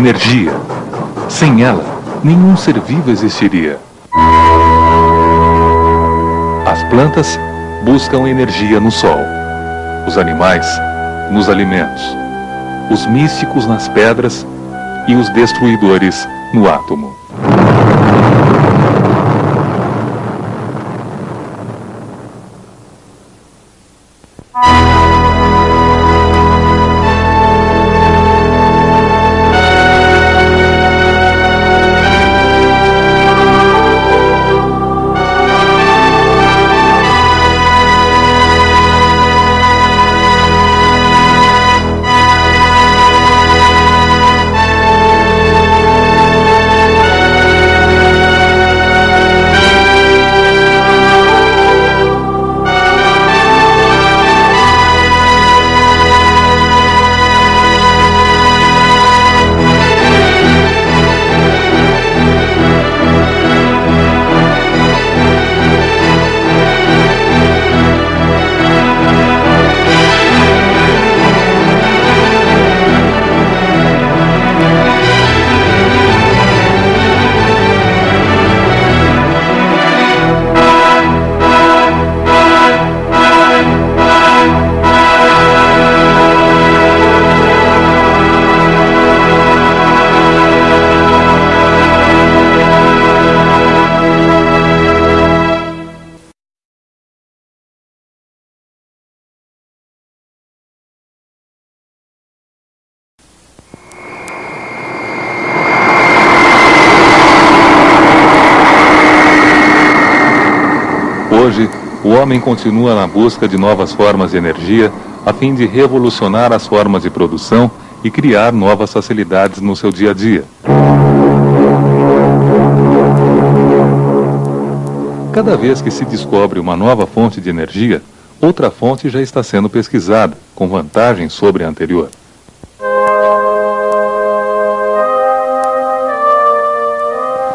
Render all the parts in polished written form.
Energia. Sem ela, nenhum ser vivo existiria. As plantas buscam energia no sol. Os animais, nos alimentos. Os místicos nas pedras e os destruidores no átomo. Hoje, o homem continua na busca de novas formas de energia a fim de revolucionar as formas de produção e criar novas facilidades no seu dia a dia. Cada vez que se descobre uma nova fonte de energia, outra fonte já está sendo pesquisada, com vantagens sobre a anterior.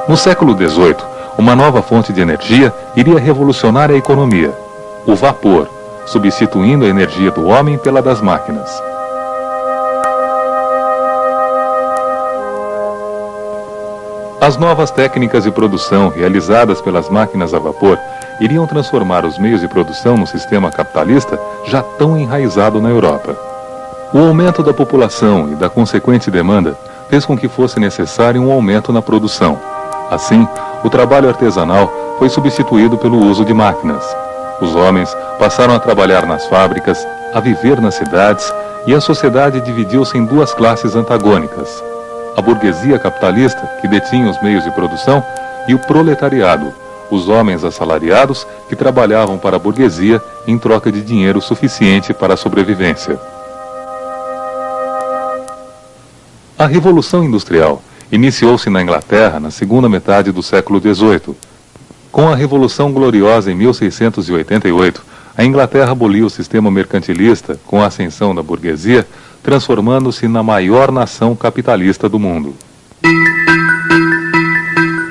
No século XVIII, uma nova fonte de energia iria revolucionar a economia: o vapor, substituindo a energia do homem pela das máquinas. As novas técnicas de produção realizadas pelas máquinas a vapor iriam transformar os meios de produção no sistema capitalista já tão enraizado na Europa. O aumento da população e da consequente demanda fez com que fosse necessário um aumento na produção. Assim, o trabalho artesanal foi substituído pelo uso de máquinas. Os homens passaram a trabalhar nas fábricas, a viver nas cidades, e a sociedade dividiu-se em duas classes antagônicas: a burguesia capitalista, que detinha os meios de produção, e o proletariado, os homens assalariados que trabalhavam para a burguesia em troca de dinheiro suficiente para a sobrevivência. A Revolução Industrial iniciou-se na Inglaterra na segunda metade do século XVIII. Com a Revolução Gloriosa em 1688, a Inglaterra aboliu o sistema mercantilista com a ascensão da burguesia, transformando-se na maior nação capitalista do mundo.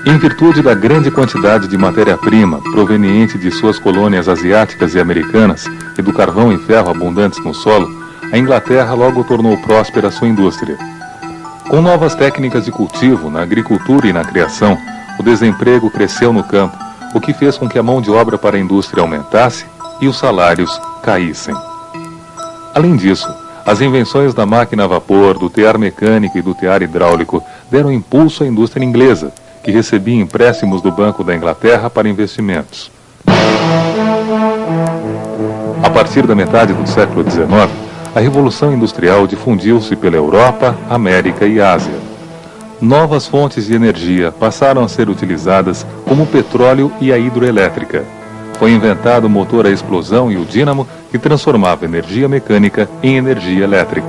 Em virtude da grande quantidade de matéria-prima proveniente de suas colônias asiáticas e americanas e do carvão e ferro abundantes no solo, a Inglaterra logo tornou próspera sua indústria. Com novas técnicas de cultivo na agricultura e na criação, o desemprego cresceu no campo, o que fez com que a mão de obra para a indústria aumentasse e os salários caíssem. Além disso, as invenções da máquina a vapor, do tear mecânico e do tear hidráulico deram impulso à indústria inglesa, que recebia empréstimos do Banco da Inglaterra para investimentos. A partir da metade do século XIX, a Revolução Industrial difundiu-se pela Europa, América e Ásia. Novas fontes de energia passaram a ser utilizadas, como o petróleo e a hidroelétrica. Foi inventado o motor a explosão e o dínamo, que transformava energia mecânica em energia elétrica.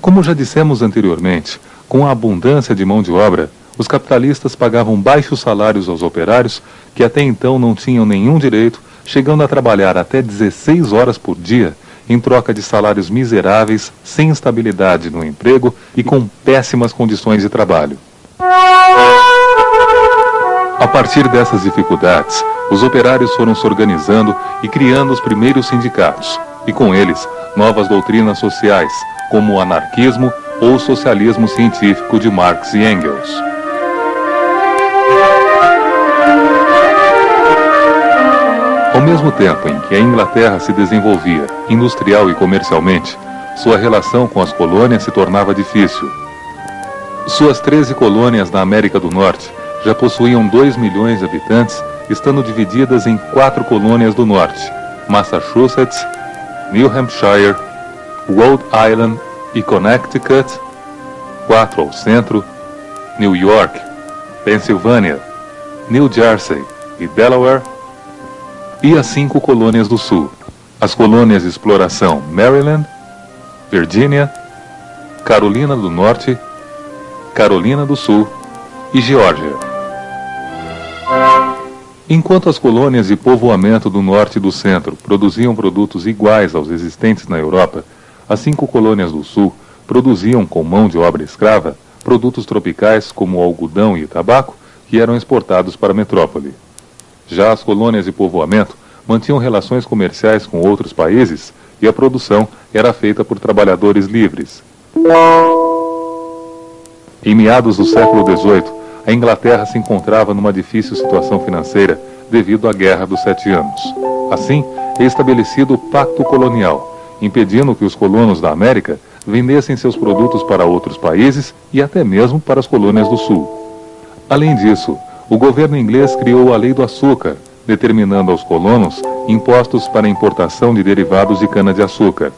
Como já dissemos anteriormente, com a abundância de mão de obra, os capitalistas pagavam baixos salários aos operários, que até então não tinham nenhum direito, chegando a trabalhar até 16 horas por dia, em troca de salários miseráveis, sem estabilidade no emprego e com péssimas condições de trabalho. A partir dessas dificuldades, os operários foram se organizando e criando os primeiros sindicatos, e com eles, novas doutrinas sociais, como o anarquismo ou o socialismo científico de Marx e Engels. Ao mesmo tempo em que a Inglaterra se desenvolvia industrial e comercialmente, sua relação com as colônias se tornava difícil. Suas 13 colônias na América do Norte já possuíam 2 milhões de habitantes, estando divididas em 4 colônias do norte: Massachusetts, New Hampshire, Rhode Island e Connecticut, 4 ao centro, New York, Pensilvânia, New Jersey e Delaware, e as 5 colônias do sul, as colônias de exploração Maryland, Virgínia, Carolina do Norte, Carolina do Sul e Geórgia. Enquanto as colônias de povoamento do norte e do centro produziam produtos iguais aos existentes na Europa, as 5 colônias do sul produziam com mão de obra escrava produtos tropicais como o algodão e o tabaco, que eram exportados para a metrópole. Já as colônias de povoamento mantinham relações comerciais com outros países e a produção era feita por trabalhadores livres. Em meados do século XVIII, a Inglaterra se encontrava numa difícil situação financeira devido à Guerra dos 7 Anos. Assim, é estabelecido o Pacto Colonial, impedindo que os colonos da América vendessem seus produtos para outros países e até mesmo para as colônias do Sul. Além disso, o governo inglês criou a Lei do Açúcar, determinando aos colonos impostos para a importação de derivados de cana-de-açúcar.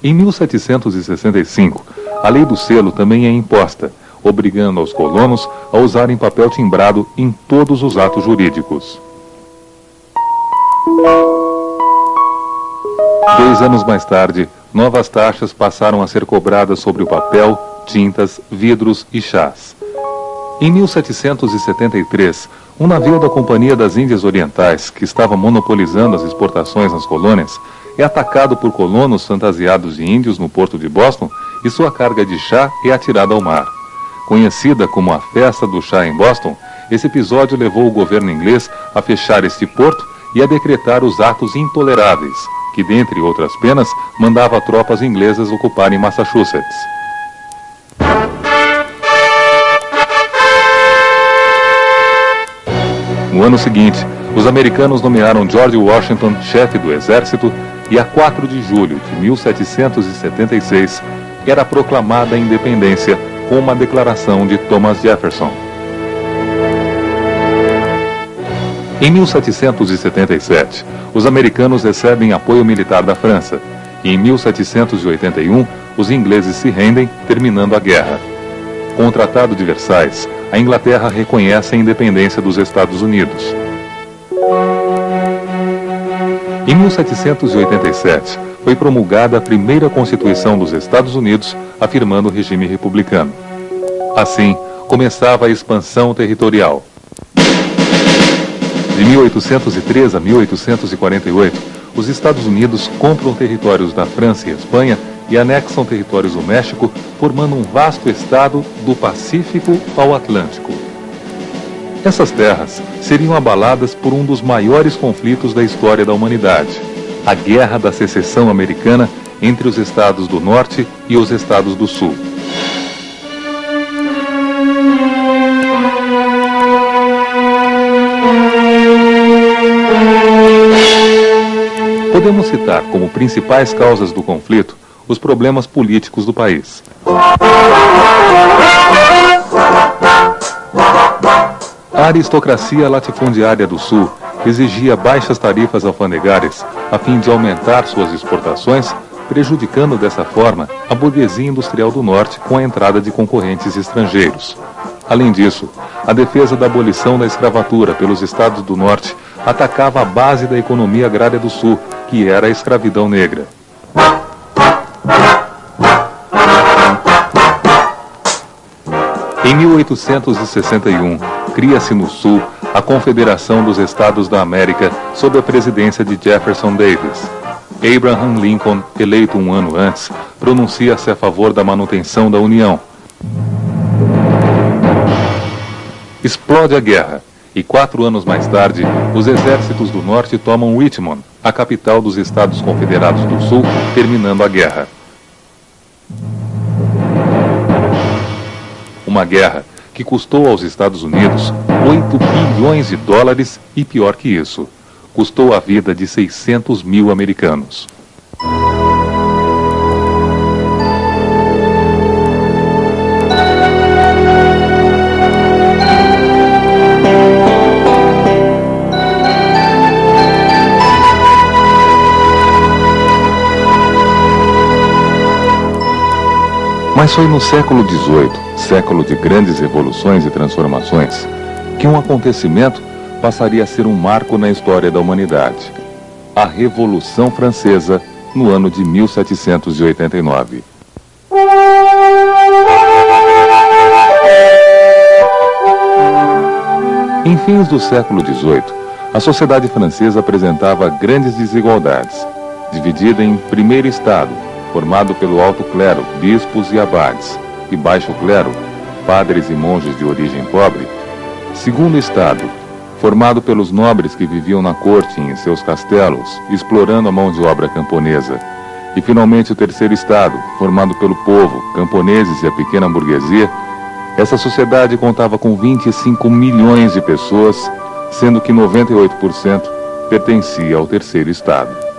Em 1765, a Lei do Selo também é imposta, obrigando aos colonos a usarem papel timbrado em todos os atos jurídicos. 2 anos mais tarde, novas taxas passaram a ser cobradas sobre o papel, tintas, vidros e chás. Em 1773, um navio da Companhia das Índias Orientais, que estava monopolizando as exportações nas colônias, é atacado por colonos fantasiados de índios no porto de Boston e sua carga de chá é atirada ao mar. Conhecida como a Festa do Chá em Boston, esse episódio levou o governo inglês a fechar este porto e a decretar os atos intoleráveis, que, dentre outras penas, mandava tropas inglesas ocuparem Massachusetts. No ano seguinte, os americanos nomearam George Washington chefe do exército e a 4 de julho de 1776 era proclamada a independência com uma declaração de Thomas Jefferson. Em 1777, os americanos recebem apoio militar da França e em 1781 os ingleses se rendem, terminando a guerra. Com o Tratado de Versailles, a Inglaterra reconhece a independência dos Estados Unidos. Em 1787, foi promulgada a primeira Constituição dos Estados Unidos, afirmando o regime republicano. Assim, começava a expansão territorial. De 1803 a 1848, os Estados Unidos compram territórios da França e Espanha e anexam territórios do México, formando um vasto estado do Pacífico ao Atlântico. Essas terras seriam abaladas por um dos maiores conflitos da história da humanidade, a Guerra da Secessão Americana entre os Estados do Norte e os Estados do Sul. Podemos citar como principais causas do conflito os problemas políticos do país. A aristocracia latifundiária do Sul exigia baixas tarifas alfandegárias a fim de aumentar suas exportações, prejudicando dessa forma a burguesia industrial do Norte com a entrada de concorrentes estrangeiros. Além disso, a defesa da abolição da escravatura pelos estados do Norte atacava a base da economia agrária do Sul, que era a escravidão negra. Em 1861, cria-se no Sul a Confederação dos Estados da América sob a presidência de Jefferson Davis. Abraham Lincoln, eleito um ano antes, pronuncia-se a favor da manutenção da União. Explode a guerra E 4 anos mais tarde, os exércitos do norte tomam Richmond, a capital dos Estados Confederados do Sul, terminando a guerra. Uma guerra que custou aos Estados Unidos 8 bilhões de dólares e, pior que isso, custou a vida de 600 mil americanos. Mas foi no século XVIII, século de grandes revoluções e transformações, que um acontecimento passaria a ser um marco na história da humanidade. A Revolução Francesa, no ano de 1789. Em fins do século XVIII, a sociedade francesa apresentava grandes desigualdades, dividida em primeiro estado, formado pelo alto clero, bispos e abades, e baixo clero, padres e monges de origem pobre. Segundo estado, formado pelos nobres que viviam na corte em seus castelos, explorando a mão de obra camponesa. E finalmente o terceiro estado, formado pelo povo, camponeses e a pequena burguesia. Essa sociedade contava com 25 milhões de pessoas, sendo que 98% pertencia ao terceiro estado.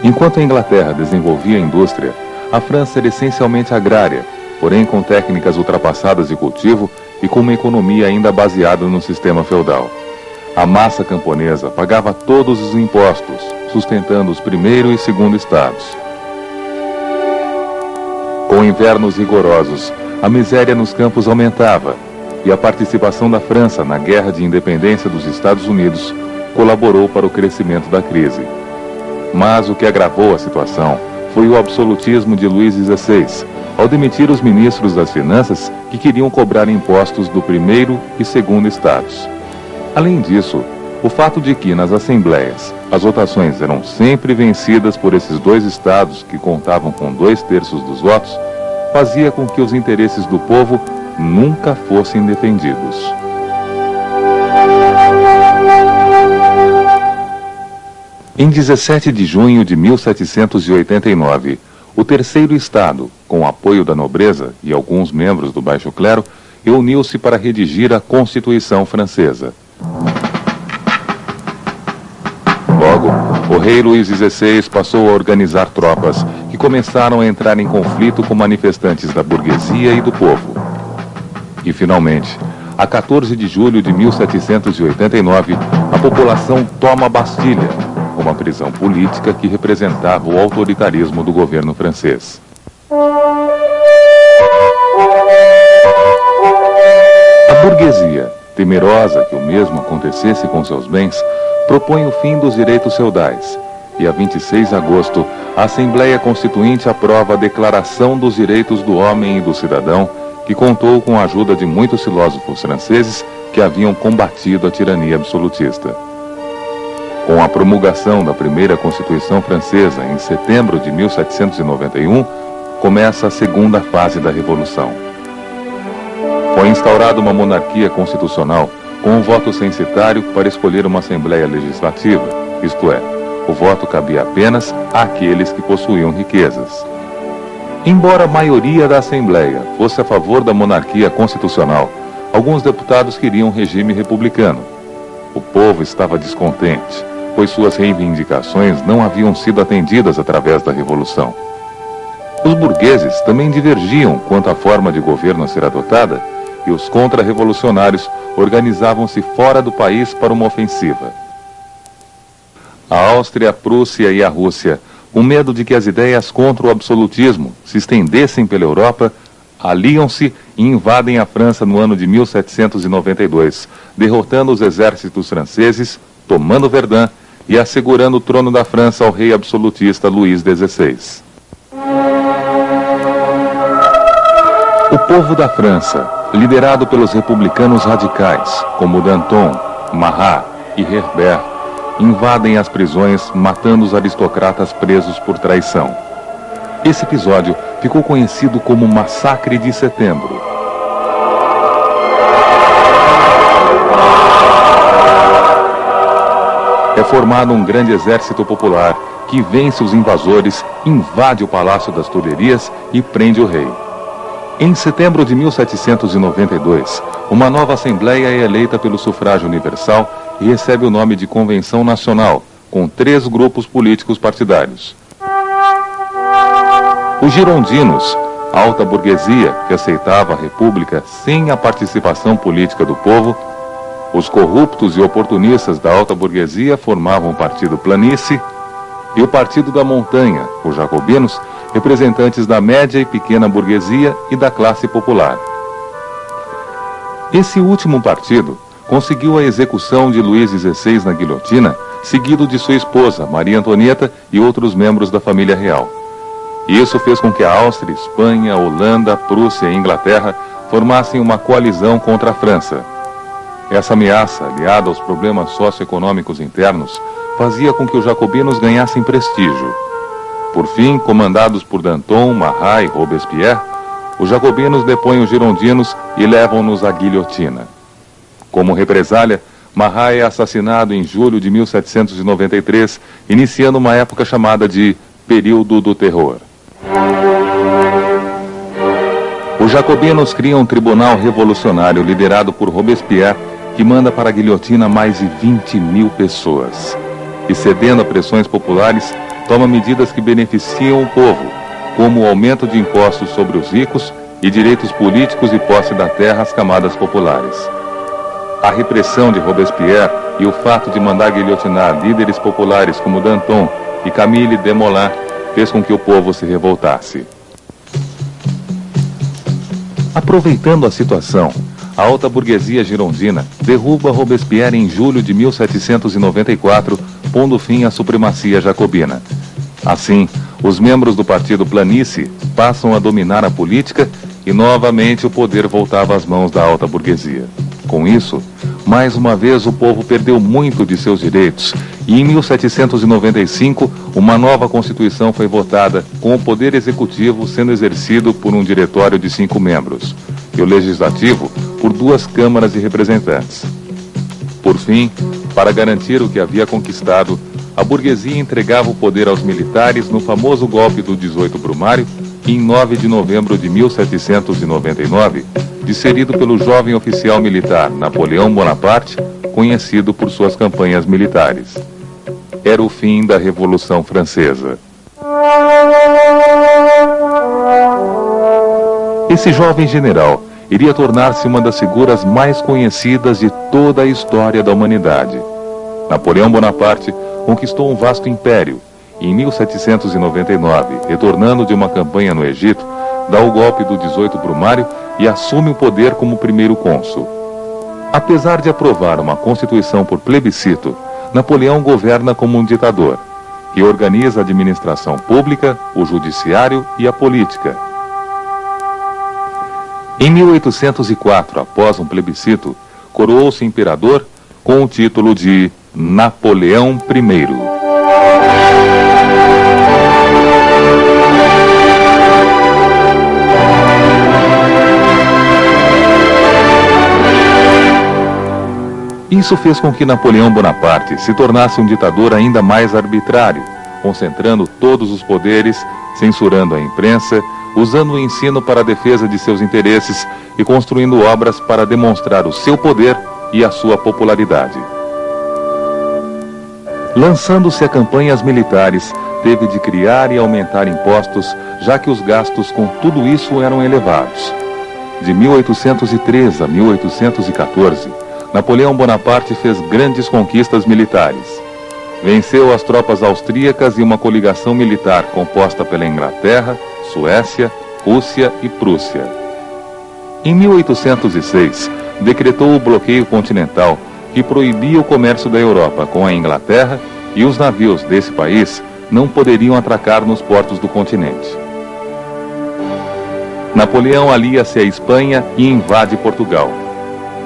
Enquanto a Inglaterra desenvolvia a indústria, a França era essencialmente agrária, porém com técnicas ultrapassadas de cultivo e com uma economia ainda baseada no sistema feudal. A massa camponesa pagava todos os impostos, sustentando os primeiro e segundo estados. Com invernos rigorosos, a miséria nos campos aumentava, e a participação da França na Guerra de Independência dos Estados Unidos colaborou para o crescimento da crise. Mas o que agravou a situação foi o absolutismo de Luís XVI, ao demitir os ministros das Finanças que queriam cobrar impostos do primeiro e segundo estados. Além disso, o fato de que nas assembleias as votações eram sempre vencidas por esses dois estados que contavam com 2/3 dos votos, fazia com que os interesses do povo nunca fossem defendidos. Em 17 de junho de 1789, o terceiro estado, com o apoio da nobreza e alguns membros do baixo clero, reuniu-se para redigir a Constituição Francesa. Logo, o rei Luís XVI passou a organizar tropas que começaram a entrar em conflito com manifestantes da burguesia e do povo. E, finalmente, a 14 de julho de 1789, a população toma a Bastilha, uma prisão política que representava o autoritarismo do governo francês. A burguesia, temerosa que o mesmo acontecesse com seus bens, propõe o fim dos direitos feudais, e a 26 de agosto, a Assembleia Constituinte aprova a Declaração dos Direitos do Homem e do Cidadão, que contou com a ajuda de muitos filósofos franceses que haviam combatido a tirania absolutista. Com a promulgação da primeira Constituição Francesa em setembro de 1791, começa a segunda fase da Revolução. Foi instaurada uma monarquia constitucional com um voto censitário para escolher uma Assembleia Legislativa, isto é, o voto cabia apenas àqueles que possuíam riquezas. Embora a maioria da Assembleia fosse a favor da monarquia constitucional, alguns deputados queriam um regime republicano. O povo estava descontente, pois suas reivindicações não haviam sido atendidas através da Revolução. Os burgueses também divergiam quanto à forma de governo a ser adotada, e os contra-revolucionários organizavam-se fora do país para uma ofensiva. A Áustria, a Prússia e a Rússia, com medo de que as ideias contra o absolutismo se estendessem pela Europa, aliam-se e invadem a França no ano de 1792, derrotando os exércitos franceses, tomando Verdun e assegurando o trono da França ao rei absolutista Luís XVI. O povo da França, liderado pelos republicanos radicais, como Danton, Marat e Herbert, invadem as prisões, matando os aristocratas presos por traição. Esse episódio ficou conhecido como Massacre de Setembro, é formado um grande exército popular que vence os invasores, invade o Palácio das Tulherias e prende o rei. Em setembro de 1792, uma nova Assembleia é eleita pelo sufrágio universal e recebe o nome de Convenção Nacional, com 3 grupos políticos partidários. Os girondinos, a alta burguesia que aceitava a república sem a participação política do povo, os corruptos e oportunistas da alta burguesia formavam o Partido Planície e o Partido da Montanha, os jacobinos, representantes da média e pequena burguesia e da classe popular. Esse último partido conseguiu a execução de Luís XVI na guilhotina, seguido de sua esposa, Maria Antonieta, e outros membros da família real. Isso fez com que a Áustria, Espanha, Holanda, Prússia e Inglaterra formassem uma coalizão contra a França. Essa ameaça, aliada aos problemas socioeconômicos internos, fazia com que os jacobinos ganhassem prestígio. Por fim, comandados por Danton, Marat e Robespierre, os jacobinos depõem os girondinos e levam-nos à guilhotina. Como represália, Marat é assassinado em julho de 1793, iniciando uma época chamada de Período do Terror. Os jacobinos criam um tribunal revolucionário liderado por Robespierre, que manda para a guilhotina mais de 20.000 pessoas. E cedendo a pressões populares, toma medidas que beneficiam o povo, como o aumento de impostos sobre os ricos e direitos políticos e posse da terra às camadas populares. A repressão de Robespierre e o fato de mandar guilhotinar líderes populares como Danton e Camille Desmoulins fez com que o povo se revoltasse. Aproveitando a situação, a alta burguesia girondina derruba Robespierre em julho de 1794, pondo fim à supremacia jacobina. Assim, os membros do Partido Planície passam a dominar a política e novamente o poder voltava às mãos da alta burguesia. Com isso, mais uma vez o povo perdeu muito de seus direitos e em 1795 uma nova Constituição foi votada, com o poder executivo sendo exercido por um diretório de 5 membros e o legislativo por 2 câmaras de representantes. Por fim, para garantir o que havia conquistado, a burguesia entregava o poder aos militares no famoso golpe do 18 Brumário, em 9 de novembro de 1799, desferido pelo jovem oficial militar Napoleão Bonaparte, conhecido por suas campanhas militares. Era o fim da Revolução Francesa. Esse jovem general iria tornar-se uma das figuras mais conhecidas de toda a história da humanidade. Napoleão Bonaparte conquistou um vasto império e, em 1799, retornando de uma campanha no Egito, dá o golpe do 18 Brumário e assume o poder como primeiro cônsul. Apesar de aprovar uma constituição por plebiscito, Napoleão governa como um ditador, que organiza a administração pública, o judiciário e a política. Em 1804, após um plebiscito, coroou-se imperador com o título de Napoleão I. Isso fez com que Napoleão Bonaparte se tornasse um ditador ainda mais arbitrário, concentrando todos os poderes, censurando a imprensa, usando o ensino para a defesa de seus interesses e construindo obras para demonstrar o seu poder e a sua popularidade. Lançando-se a campanhas militares, teve de criar e aumentar impostos, já que os gastos com tudo isso eram elevados. De 1803 a 1814, Napoleão Bonaparte fez grandes conquistas militares. Venceu as tropas austríacas e uma coligação militar composta pela Inglaterra, Suécia, Rússia e Prússia. Em 1806, decretou o bloqueio continental, que proibia o comércio da Europa com a Inglaterra e os navios desse país não poderiam atracar nos portos do continente. Napoleão alia-se à Espanha e invade Portugal.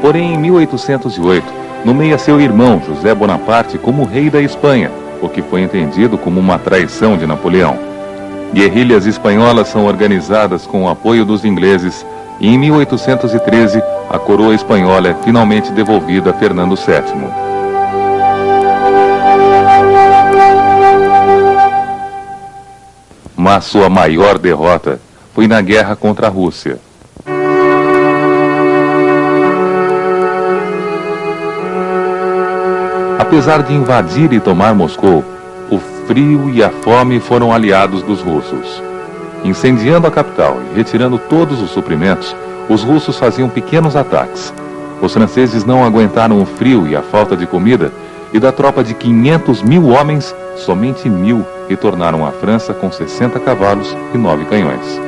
Porém, em 1808, nomeia seu irmão José Bonaparte como rei da Espanha, o que foi entendido como uma traição de Napoleão. Guerrilhas espanholas são organizadas com o apoio dos ingleses e em 1813 a coroa espanhola é finalmente devolvida a Fernando VII. Mas sua maior derrota foi na guerra contra a Rússia. Apesar de invadir e tomar Moscou, o frio e a fome foram aliados dos russos. Incendiando a capital e retirando todos os suprimentos, os russos faziam pequenos ataques. Os franceses não aguentaram o frio e a falta de comida, e da tropa de 500 mil homens, somente 1.000 retornaram à França com 60 cavalos e 9 canhões.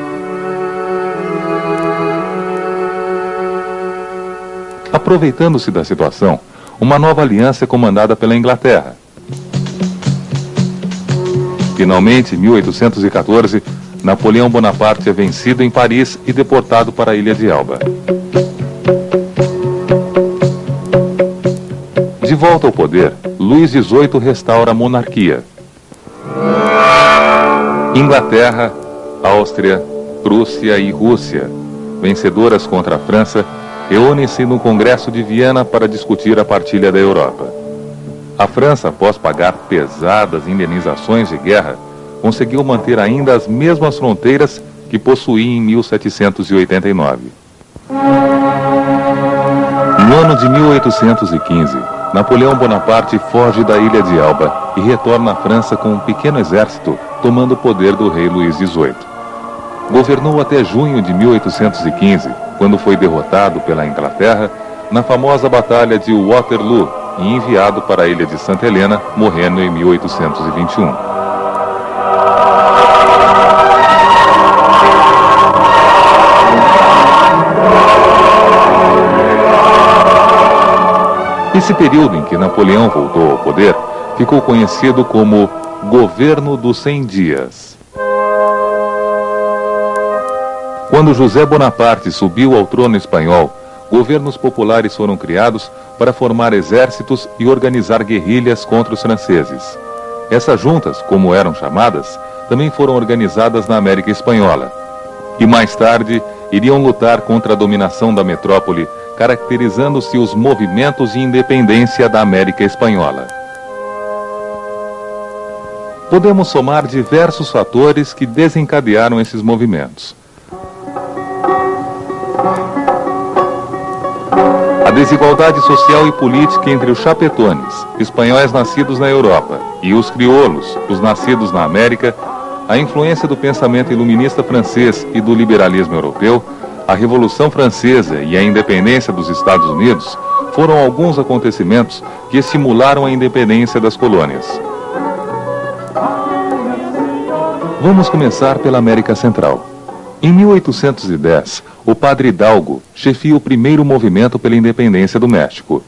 Aproveitando-se da situação, uma nova aliança é comandada pela Inglaterra. Finalmente, em 1814, Napoleão Bonaparte é vencido em Paris e deportado para a Ilha de Elba. De volta ao poder, Luís XVIII restaura a monarquia. Inglaterra, Áustria, Prússia e Rússia, vencedoras contra a França, reúnem-se no Congresso de Viena para discutir a partilha da Europa. A França, após pagar pesadas indenizações de guerra, conseguiu manter ainda as mesmas fronteiras que possuía em 1789. No ano de 1815, Napoleão Bonaparte foge da Ilha de Elba e retorna à França com um pequeno exército, tomando o poder do rei Luís XVIII. Governou até junho de 1815, quando foi derrotado pela Inglaterra na famosa Batalha de Waterloo e enviado para a ilha de Santa Helena, morrendo em 1821. Esse período em que Napoleão voltou ao poder ficou conhecido como Governo dos 100 Dias. Quando José Bonaparte subiu ao trono espanhol, governos populares foram criados para formar exércitos e organizar guerrilhas contra os franceses. Essas juntas, como eram chamadas, também foram organizadas na América Espanhola. E mais tarde, iriam lutar contra a dominação da metrópole, caracterizando-se os movimentos de independência da América Espanhola. Podemos somar diversos fatores que desencadearam esses movimentos. A desigualdade social e política entre os chapetones, espanhóis nascidos na Europa, e os crioulos, os nascidos na América, a influência do pensamento iluminista francês e do liberalismo europeu, a Revolução Francesa e a independência dos Estados Unidos foram alguns acontecimentos que estimularam a independência das colônias. Vamos começar pela América Central. Em 1810, o padre Hidalgo chefia o primeiro movimento pela independência do México.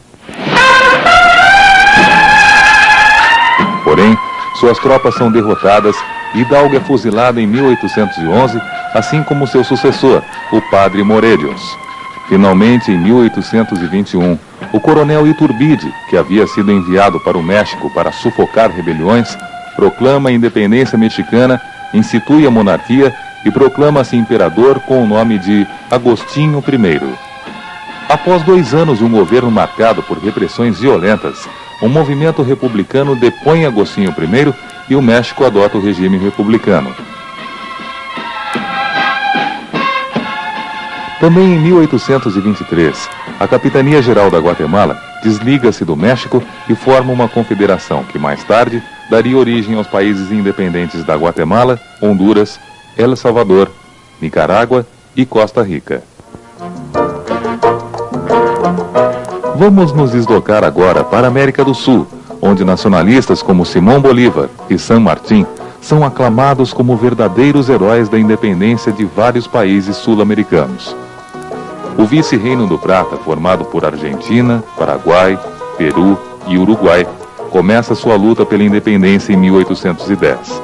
Porém, suas tropas são derrotadas e Hidalgo é fuzilado em 1811, assim como seu sucessor, o padre Morelos. Finalmente, em 1821, o coronel Iturbide, que havia sido enviado para o México para sufocar rebeliões, proclama a independência mexicana, institui a monarquia e proclama-se imperador com o nome de Agostinho I. Após 2 anos de um governo marcado por repressões violentas, o movimento republicano depõe Agostinho I e o México adota o regime republicano. Também em 1823, a Capitania Geral da Guatemala desliga-se do México e forma uma confederação que mais tarde daria origem aos países independentes da Guatemala, Honduras, El Salvador, Nicarágua e Costa Rica. Vamos nos deslocar agora para a América do Sul, onde nacionalistas como Simão Bolívar e San Martín são aclamados como verdadeiros heróis da independência de vários países sul-americanos. O vice-reino do Prata, formado por Argentina, Paraguai, Peru e Uruguai, começa sua luta pela independência em 1810.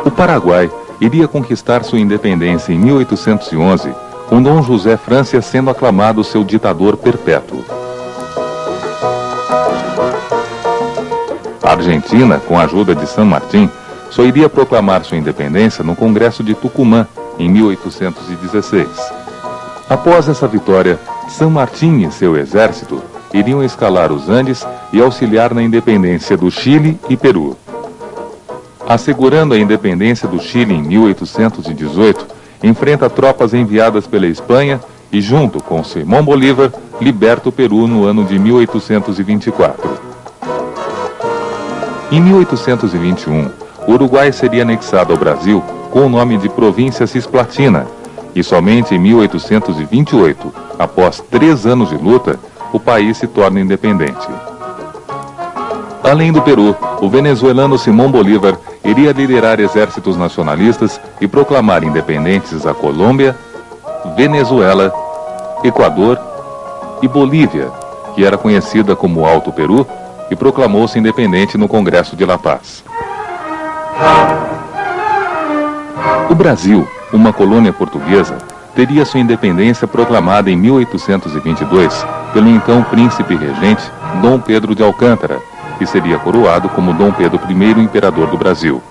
O Paraguai iria conquistar sua independência em 1811, com Dom José Francia sendo aclamado seu ditador perpétuo. A Argentina, com a ajuda de San Martín, só iria proclamar sua independência no Congresso de Tucumã, em 1816. Após essa vitória, San Martín e seu exército iriam escalar os Andes e auxiliar na independência do Chile e Peru. Assegurando a independência do Chile em 1818, enfrenta tropas enviadas pela Espanha e, junto com Simón Bolívar, liberta o Peru no ano de 1824. Em 1821, o Uruguai seria anexado ao Brasil com o nome de Província Cisplatina, e somente em 1828, após 3 anos de luta, o país se torna independente. Além do Peru, o venezuelano Simón Bolívar iria liderar exércitos nacionalistas e proclamar independentes a Colômbia, Venezuela, Equador e Bolívia, que era conhecida como Alto Peru, e proclamou-se independente no Congresso de La Paz. O Brasil, uma colônia portuguesa, teria sua independência proclamada em 1822 pelo então príncipe regente Dom Pedro de Alcântara, que seria coroado como Dom Pedro I, imperador do Brasil.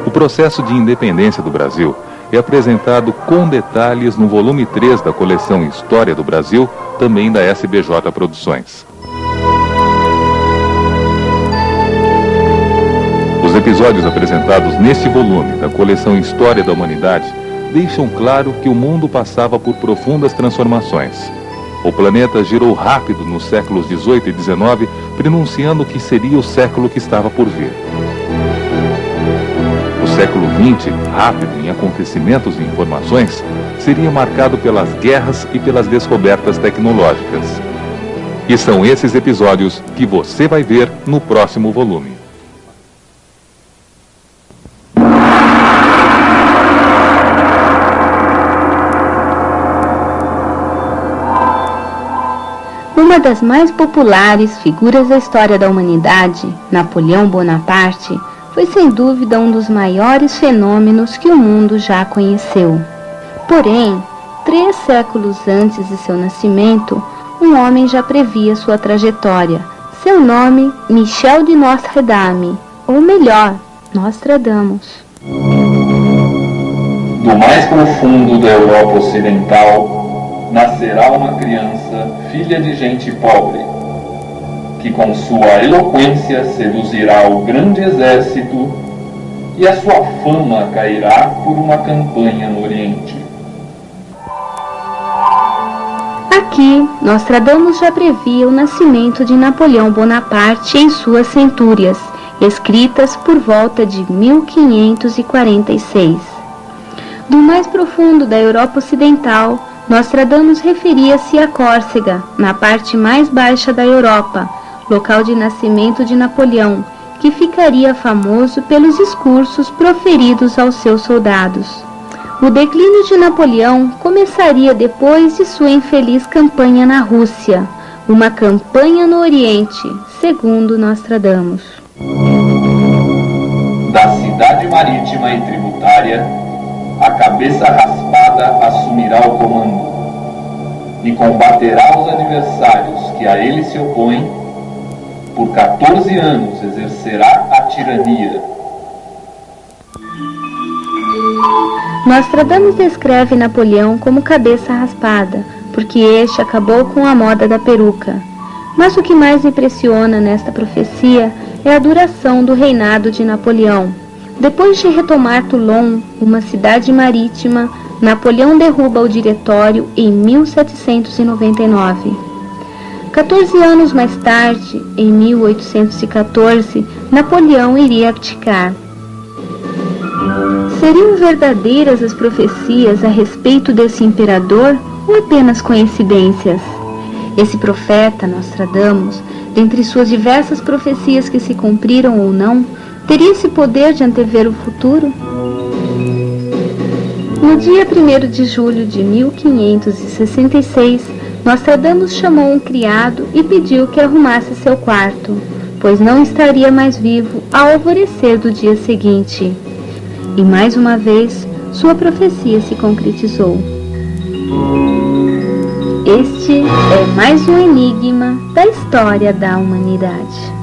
O processo de independência do Brasil é apresentado com detalhes no volume 3 da coleção História do Brasil, também da SBJ Produções. Os episódios apresentados neste volume da coleção História da Humanidade deixam claro que o mundo passava por profundas transformações. O planeta girou rápido nos séculos XVIII e XIX, prenunciando que seria o século que estava por vir. O século XX, rápido em acontecimentos e informações, seria marcado pelas guerras e pelas descobertas tecnológicas. E são esses episódios que você vai ver no próximo volume. Uma das mais populares figuras da história da humanidade, Napoleão Bonaparte, foi sem dúvida um dos maiores fenômenos que o mundo já conheceu. Porém, 3 séculos antes de seu nascimento, um homem já previa sua trajetória. Seu nome, Michel de Nostre-Dame, ou melhor, Nostradamus. Do mais profundo da Europa Ocidental, nascerá uma criança, filha de gente pobre, que com sua eloquência seduzirá o grande exército e a sua fama cairá por uma campanha no Oriente. Aqui, Nostradamus já previa o nascimento de Napoleão Bonaparte em suas centúrias, escritas por volta de 1546. Do mais profundo da Europa Ocidental, Nostradamus referia-se a Córcega, na parte mais baixa da Europa, local de nascimento de Napoleão, que ficaria famoso pelos discursos proferidos aos seus soldados. O declínio de Napoleão começaria depois de sua infeliz campanha na Rússia, uma campanha no Oriente, segundo Nostradamus. Da cidade marítima e tributária, a cabeça raspada assumirá o comando e combaterá os adversários que a ele se opõem. Por 14 anos exercerá a tirania. Nostradamus descreve Napoleão como cabeça raspada, porque este acabou com a moda da peruca. Mas o que mais impressiona nesta profecia é a duração do reinado de Napoleão. Depois de retomar Toulon, uma cidade marítima, Napoleão derruba o Diretório em 1799. 14 anos mais tarde, em 1814, Napoleão iria abdicar. Seriam verdadeiras as profecias a respeito desse imperador ou apenas coincidências? Esse profeta, Nostradamus, dentre suas diversas profecias que se cumpriram ou não, teria esse poder de antever o futuro? No dia 1º de julho de 1566, Nostradamus chamou um criado e pediu que arrumasse seu quarto, pois não estaria mais vivo ao alvorecer do dia seguinte. E mais uma vez, sua profecia se concretizou. Este é mais um enigma da história da humanidade.